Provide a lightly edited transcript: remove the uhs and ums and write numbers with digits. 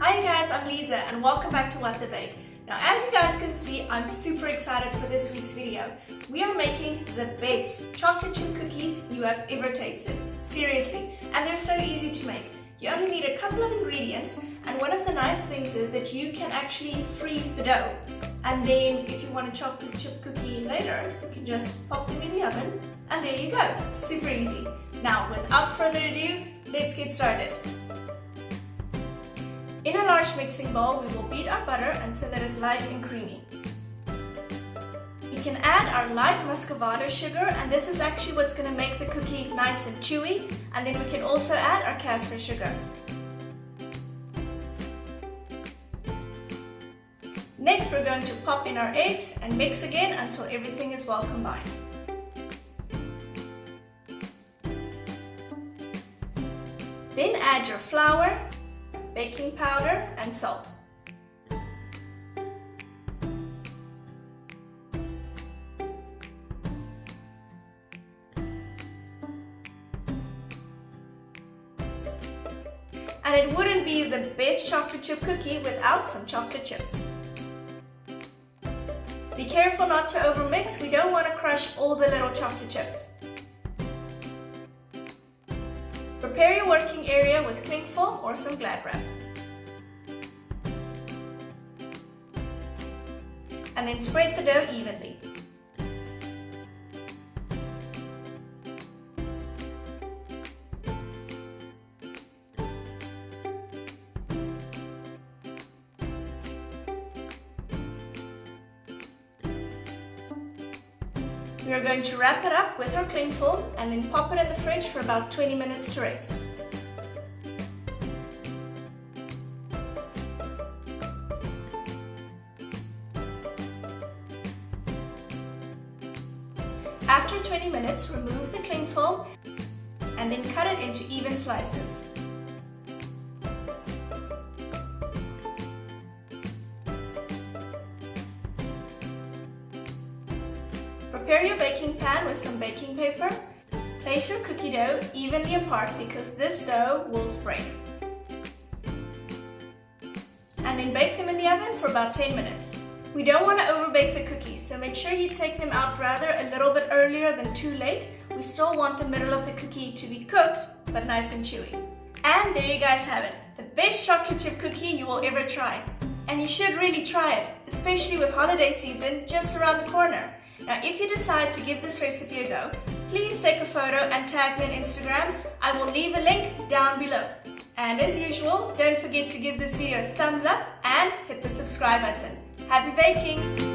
Hi guys, I'm Lisa and welcome back to What the Bake. Now as you guys can see, I'm super excited for this week's video. We are making the best chocolate chip cookies you have ever tasted. Seriously, and they're so easy to make. You only need a couple of ingredients, and one of the nice things is that you can actually freeze the dough. And then if you want a chocolate chip cookie later, you can just pop them in the oven and there you go. Super easy. Now without further ado, let's get started. In a large mixing bowl, we will beat our butter until it is light and creamy. We can add our light Muscavado sugar, and this is actually what's going to make the cookie nice and chewy. And then we can also add our Castor Sugar. Next, we're going to pop in our eggs and mix again until everything is well combined. Then add your flour, baking powder and salt. And it wouldn't be the best chocolate chip cookie without some chocolate chips. Be careful not to overmix, we don't want to crush all the little chocolate chips. Prepare your working area with cling film or some Glad wrap. And then spread the dough evenly. We are going to wrap it up with our cling film and then pop it in the fridge for about 20 minutes to rest. After 20 minutes, remove the cling film and then cut it into even slices. Prepare your baking pan with some baking paper. Place your cookie dough evenly apart because this dough will spread. And then bake them in the oven for about 10 minutes. We don't want to overbake the cookies, so make sure you take them out rather a little bit earlier than too late. We still want the middle of the cookie to be cooked, but nice and chewy. And there you guys have it, the best chocolate chip cookie you will ever try. And you should really try it, especially with holiday season just around the corner. Now if you decide to give this recipe a go, please take a photo and tag me on Instagram. I will leave a link down below. And as usual, don't forget to give this video a thumbs up and hit the subscribe button. Happy baking!